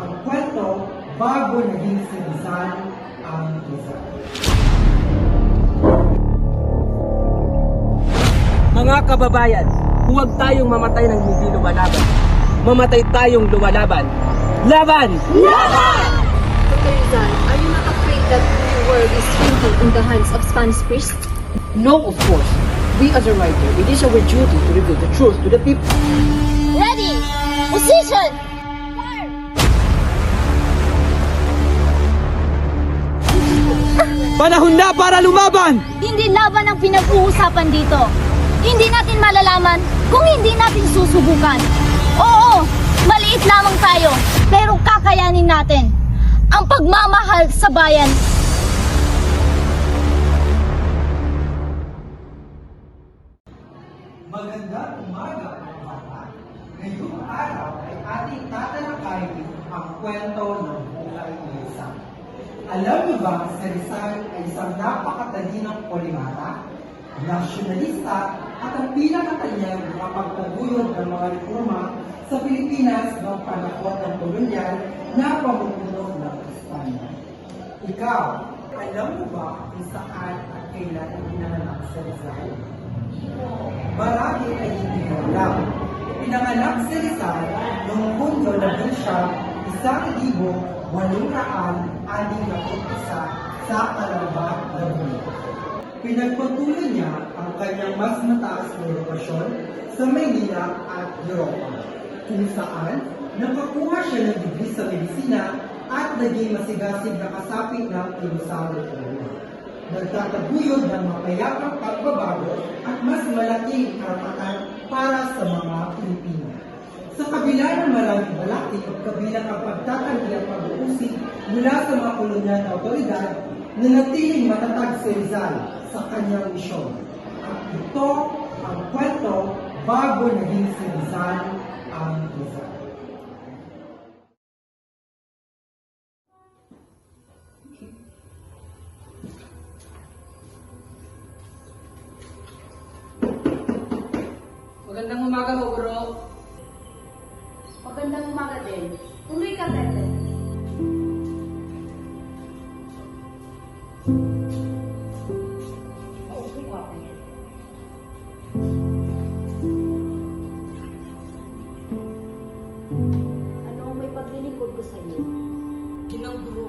ang kwento bago naging si Rizal ang Rizal. Mga kababayan, huwag tayong mamatay ng hindi lumalaban. Mamatay tayong lumalaban. Laban! Dr. Rizal, are you not afraid that the world is shrinking in the hands of Spanish priests? No, of course. We as a writer, it is our duty to reveal the truth to the people. Ready! Position! Panahon na para lumaban! Hindi laban ang pinag-uusapan dito. Hindi natin malalaman kung hindi natin susubukan. Oo, maliit lamang tayo, pero kakayanin natin ang pagmamahal sa bayan. Magandang umaga mga bata. Ngayong araw ay ating tatalakayin ang kwento ng buhay ni Rizal. Alam niyo ba si Rizal ay isang napakatalinang polimata, nasyonalista at ang pinakatanyag makapagtaguyod ng mga reforma sa Pilipinas noong panahon ng kolonyal na pamumuno ng Espanya. Ikaw, alam mo ba kung saan at kailan ang pinanganak si Rizal? Marami ay hindi alam. Pinanganak si Rizal noong Hunyo 1861 sa Calamba, Laguna. Pinagpatuloy niya ang kanyang mas mataas na edukasyon sa Maynila at Europa, kung saan nakakuha siya ng degree sa medisina at naging masigasig na kasapi ng Ilosario Colon. Nagtataguyod ng mapayapang pagbabago at mas malaking karapatan para sa mga Pilipino. Sa kabila ng maraming balakid at kabilang ang pagtatanggi at pag-uusig mula sa mga kolonyal na otoridad, nanatiling matatag si Rizal sa kanyang misyon. At ito ang kwento bago naging si Rizal ang Rizal. Magandang umaga ho, bro. Magandang umaga din. Tuloy ka, Tete. Paupo ka. Ano ang may paglilingkod ko sa iyo? Ginang bro,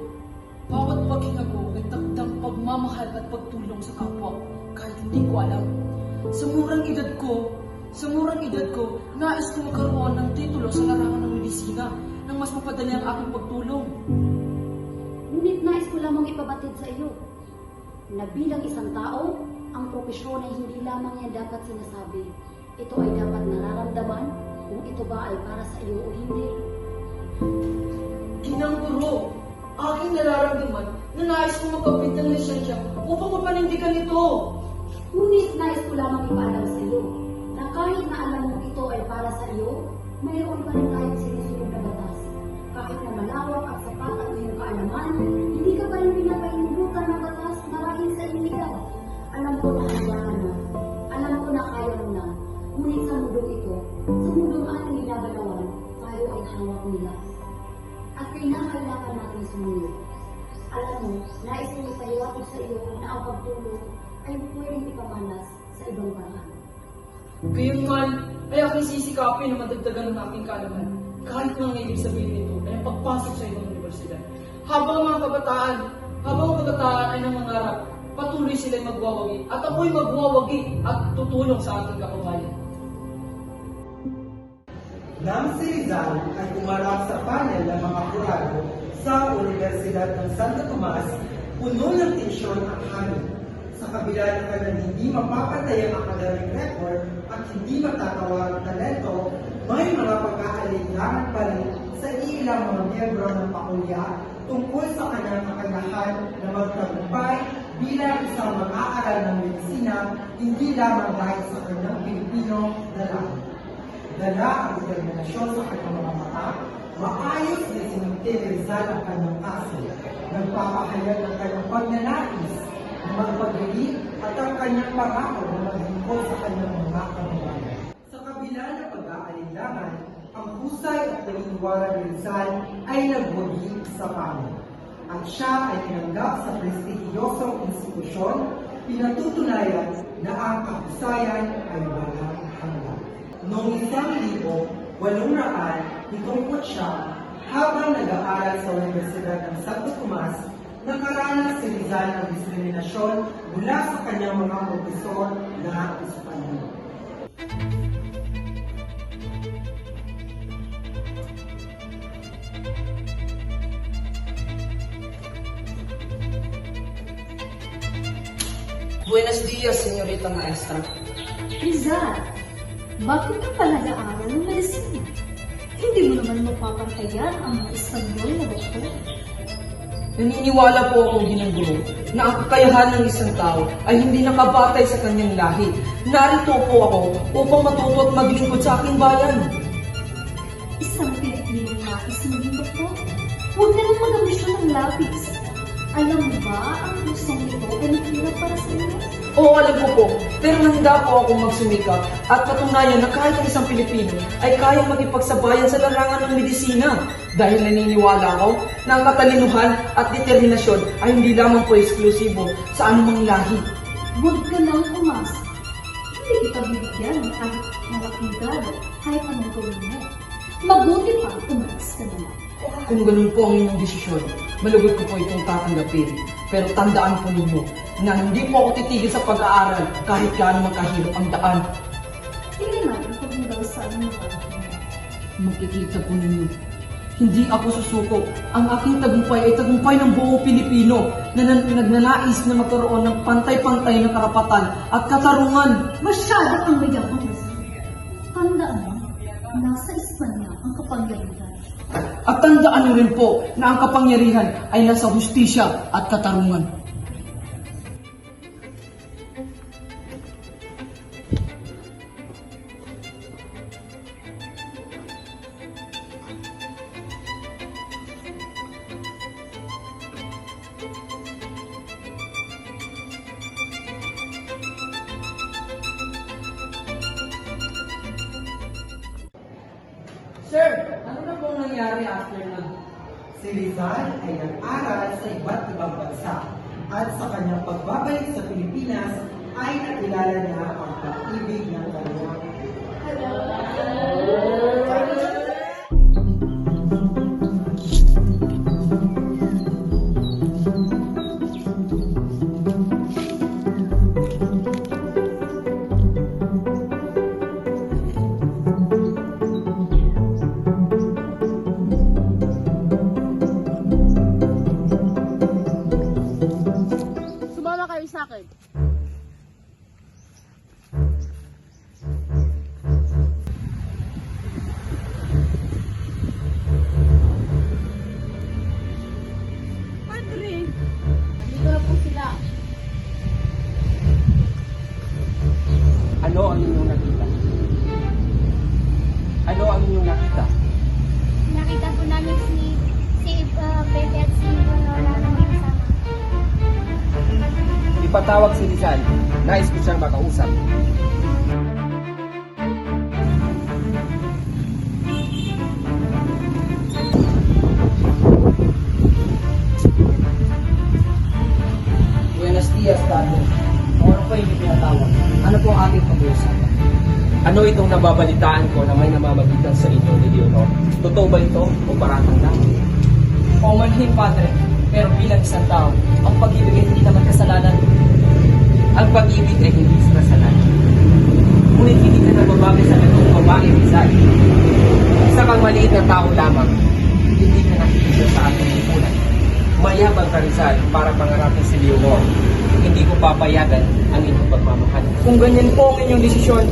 bawat paghinga ko ay takdang pagmamahal at pagtulong sa kapwa kahit hindi ko alam. Sa murang edad ko, nais ko magkaroon ng titulo sa larangan ng medisina nang mas mapadali ang aking pagtulong. Ngunit nais ko lamang ipabatid sa iyo na bilang isang tao, ang propesyon ay hindi lamang yan dapat sinasabi. Ito ay dapat nararamdaman kung ito ba ay para sa iyo o hindi. Ginang bro, aking nararamdaman na nais ko magkapit ng lisensya upang mapanindigan ito. Ngunit nais ko lamang ipaalam sa iyo na kahit na alam mo ito ay para sa iyo, mayroon pa rin tayong sinusunod na batas. Kahit na malawak at sapat ang iyong kaalaman, hindi ka pa rin pinapahinutan ng batas marahil sa iligaw. Alam ko na handa ka na. Alam ko na kaya mo na. Ngunit sa mundong ito, sa mundong ating ginagalawan, tayo ay hawak nila. At kailangan natin sumunod. Alam mo, nais kong ipahiwatig sa iyo na ang pagtulong ay pwedeng ipamalas sa ibang paraan. Gayunman, ay aking sisikapin na madagdagan ng aking kaalaman. Kahit nang ibig sabihin nito ay ang pagpasok sa ibang universidad. Habang ang kabataan ay nangangarap, patuloy sila'y magwawagi at ako'y magwawagi at tutulong sa ating kababayan. Nang si Rizal ay umarap sa panel ng mga kurado sa Universidad ng Santo Tomas, puno ng tensyon ang hangin. Sa kabila ng kanyang hindi mapapatay ang academic record at hindi matatawag ang talento, may mga pagkaalinlangan pa rin sa ilang mga miyembro ng pakulya tungkol sa kanyang kakayahan na magtagumpay bilang isang mag-aaral ng medisina, hindi lamang dahil sa kanyang Pilipino na lahi. Dala ang determinasyon sa kanyang mga mata, maayos na sinunti ni Rizal ang kanyang kaso, nagpapahayag ng kanyang pagnanais na magpagaling at ang kanyang pangako na maglingkod sa kanyang mga kababayan. Sa kabila ng pag-aalinlangan, Ang husay at paniniwala ni Rizal ay nagwagi sa pangit. At siya ay tinanggap sa prestihiyosong institusyon, pinatutunayan na ang kahusayan ay walang hanggan. Noong 1879, habang nag-aaral sa Universidad ng Santo Tomas, nakaranas si Rizal ng diskriminasyon mula sa kanyang mga profesor na Espanyol. Buenos dias, senyorita maestra. Rizal, bakit ka pa nag-aaral ng medisina? Hindi mo naman mapapantayan ang mga Espanyol na doktor. Naniniwala po akong ginaguro na ang kakayahan ng isang tao ay hindi nakabatay sa kanyang lahi. Narito po ako upang matuto at maglingkod sa aking bayan. Isang Pilipinong nais maging doktor? Huwag ka nang mag-ambisyon ng labis. Alam mo ba ang gustong ito ay mahirap para sa iyo? Oo, alam ko po, pero handa po akong magsumikap at patunayan na kahit ang isang Pilipino ay kayang magipagsabayan sa larangan ng medisina. Dahil naniniwala ako na ang katalinuhan at determinasyon ay hindi lamang po eksklusibo sa anumang lahi. Huwag ka nang umasa. Hindi kita bibigyan ng kahit malaking grado, kahit anong gawin mo. Mabuti pa umalis ka na lang. Kung ganun po ang inyong desisyon, malugod ko po itong tatanggapin. Pero tandaan po ninyo na hindi po ako titigil sa pag-aaral kahit gaano makahirap ang daan. Tingnan natin kung hanggang saan makakita. Makikita po ninyo, hindi ako susuko. Ang aking tagumpay ay tagumpay ng buong Pilipino na nagnanais na magkaroon ng pantay-pantay na karapatan at katarungan. Masyado ang mayabang Rizal. Tandaan mo, nasa Espanya ang kapangyarihan. At tandaan niyo rin po na ang kapangyarihan ay nasa hustisya at katarungan. Sir, ano na pong nangyari after na? Si Rizal ay nag-aral sa iba't ibang bansa at sa kanyang pagbabalik sa Pilipinas ay nakilala niya ang pag-ibig ng kanyang Sumama kayo sa akin. Padre! Dito na po sila. Ano ang inyong nakita? Ano ang inyong nakita? Nakita po namin si Pepe at si Lola na may kasama. Ipatawag si Rizal. Nais ko siyang makausap. Buenos dias, Padre. Ano po yung pinatawag? Ano po ang ating pag-uusapan? Ano itong nababalitaan ko na may namamagitan sa inyo ni Leonor? Totoo ba ito o paratang lang? O manhin, Padre. Pero bilang isang tao, ang pag-ibig ay hindi naman kasalanan. Ang pag-ibig ay hindi kasalanan. Ngunit hindi ka nababagay sa ganung babae, Rizal. Isa kang maliit na tao lamang. Hindi ka nakikita sa ating lipunan. Mayabang ka, Rizal, para pangarapin si Leonor. Hindi ko papayagan ang inyong pagmamahal. Kung ganyan po ang inyong desisyon,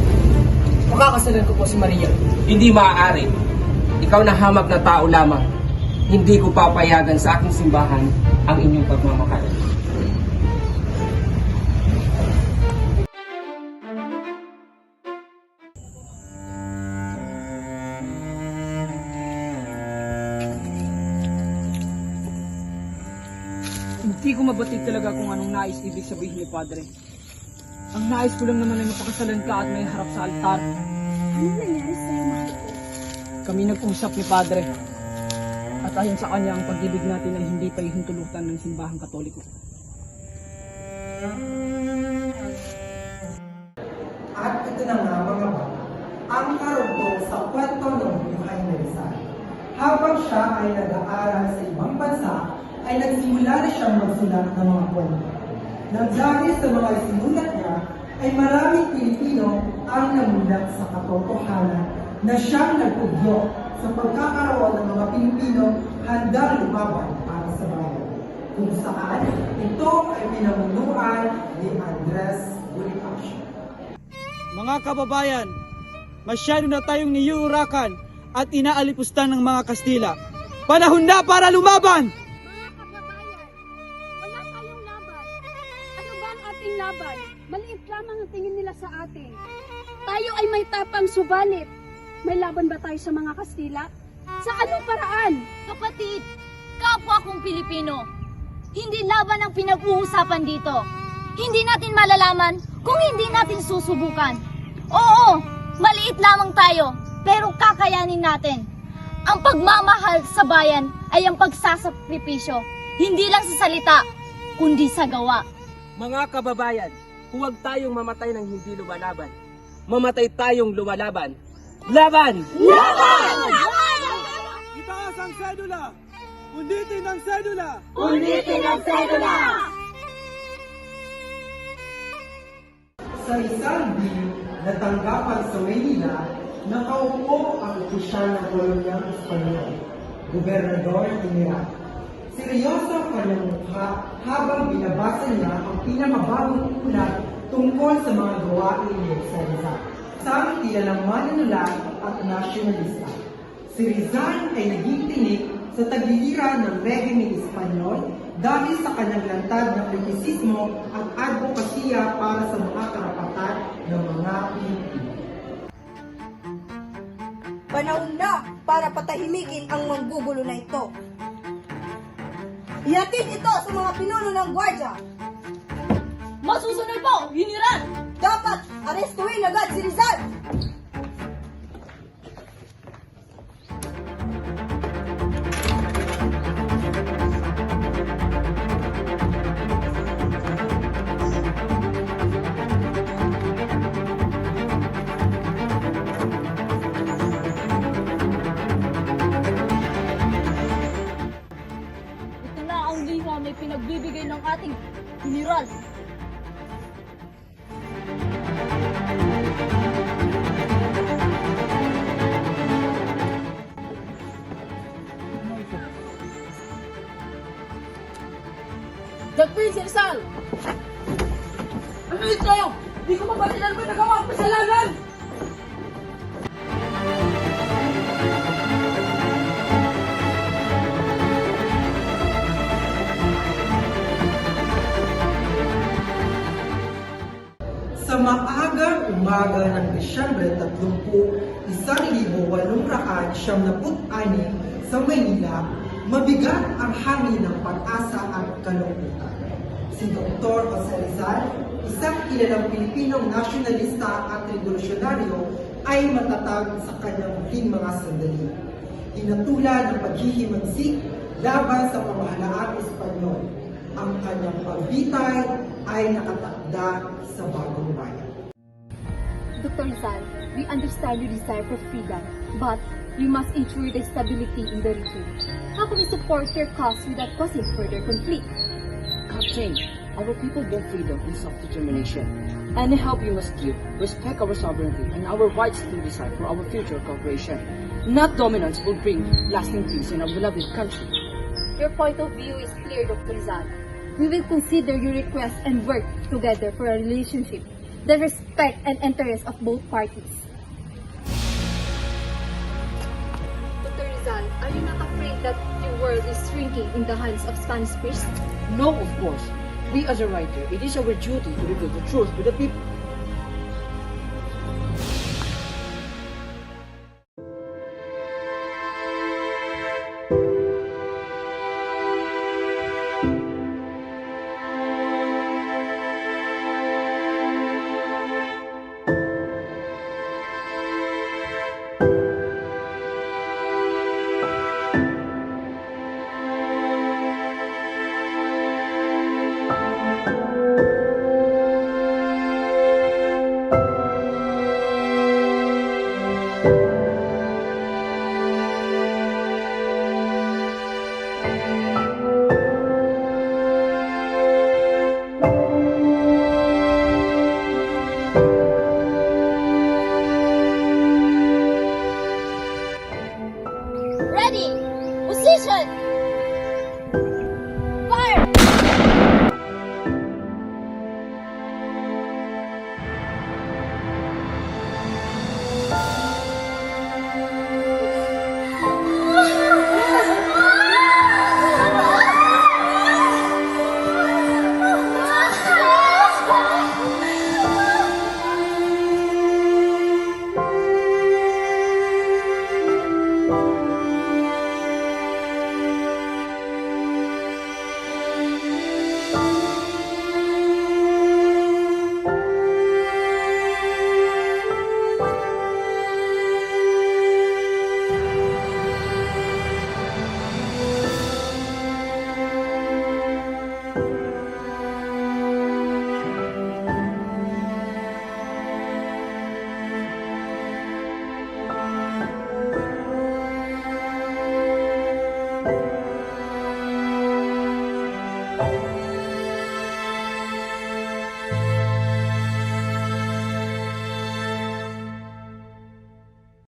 makakasalan ko po si Maria. Hindi maaari. Ikaw na hamag na tao lamang. Hindi ko papayagan sa aking simbahan ang inyong pagmamahal. Hindi ko mabatid talaga kung anong nais ibig sabihin ni Padre. Ang nais ko lang naman ay mapakasalan ka at may harap sa altar. Ano nangyari sa'yo, mahal ko? Kami nag-usap ni Padre. At ayon sa kanya, ang pag-ibig natin ay hindi pa hintulutan ng simbahang Katoliko. At ito na nga mga bata, ang karugtong sa kwento ng buhay ni Rizal. Habang siya ay nag-aaral sa ibang bansa, ay nagsimula na siyang magsulat ng mga kwento. Nang dahil sa mga sinulat niya, ay maraming Pilipino ang namulat sa katotohanan na siyang nagpugyo sa pagkakaroon ng mga Pilipino handang lumaban para sa bayan. Kung saan ito ay pinamunuan ni Andres Bonifacio. Mga kababayan, masyado na tayong niyurakan at inaalipustan ng mga Kastila. Panahon na para lumaban! Mga kababayan, wala tayong laban. Ano ba ang ating laban? Maliit lamang ang tingin nila sa atin. Tayo ay may tapang subalit. May laban ba tayo sa mga Kastila? Sa anong paraan? Kapatid, kapwa kong Pilipino, hindi laban ang pinag-uusapan dito. Hindi natin malalaman kung hindi natin susubukan. Oo, maliit lamang tayo, pero kakayanin natin. Ang pagmamahal sa bayan ay ang pagsasakripisyo, hindi lang sa salita, kundi sa gawa. Mga kababayan, huwag tayong mamatay ng hindi lumalaban. Mamatay tayong lumalaban. Laban! Itaas ang sedula! Unditin ang sedula! Sa isang bill na tanggapan sa Maynila, nakaupo ang opisyal ng kolonyang Espanyol, Gobernador General. Seryoso ang kanyang mukha habang binabasa niya ang pinakabagong ulat tungkol sa mga gawain ni Rizal. Isang kilalang manunulat at nasyonalista. Si Rizal ay naging tinik sa tagliliran ng rehimeng Espanyol dahil sa kanyang lantad na kritisismo at advokasya para sa mga karapatan ng mga Pilipino. Panahon na para patahimikin ang manggugulo na ito. Ihatid ito sa mga pinuno ng gwardya. Masusunod po, General! Dapat arestuhin agad si Rizal. Ito na ang liham may pinagbibigay ng ating General. Dagpin si Rizal! Ano ito? Di ko mabasilan mo nagawa ang kasalanan! Sa maagang umaga ng Disyembre 30, 1896 sa Maynila, mabigat ang hangin ng pag-asa at kalungkutan. Si Dr. Jose Rizal, isang kilalang Pilipinong nasyonalista at revolusyonaryo, ay matatag sa kanyang huling mga sandali. Hinatulan ng paghihimagsik laban sa pamahalaang Espanyol. Ang kanyang pagbitay ay nakatakda sa bagong bayan. Dr. Rizal, we understand your desire for freedom, but we must ensure the stability in the region. How can we support your cause without causing further conflict? Captain, our people want freedom and self-determination. Any help we must give, respect our sovereignty and our rights to decide for our future cooperation. Not dominance will bring lasting peace in our beloved country. Your point of view is clear, Dr. Rizal. We will consider your request and work together for a relationship that respect and interest of both parties. Dr. Rizal, are you not afraid that your world is shrinking in the hands of Spanish priests? No, of course. We as a writer, it is our duty to reveal the truth to the people. Ready! Position! Fire!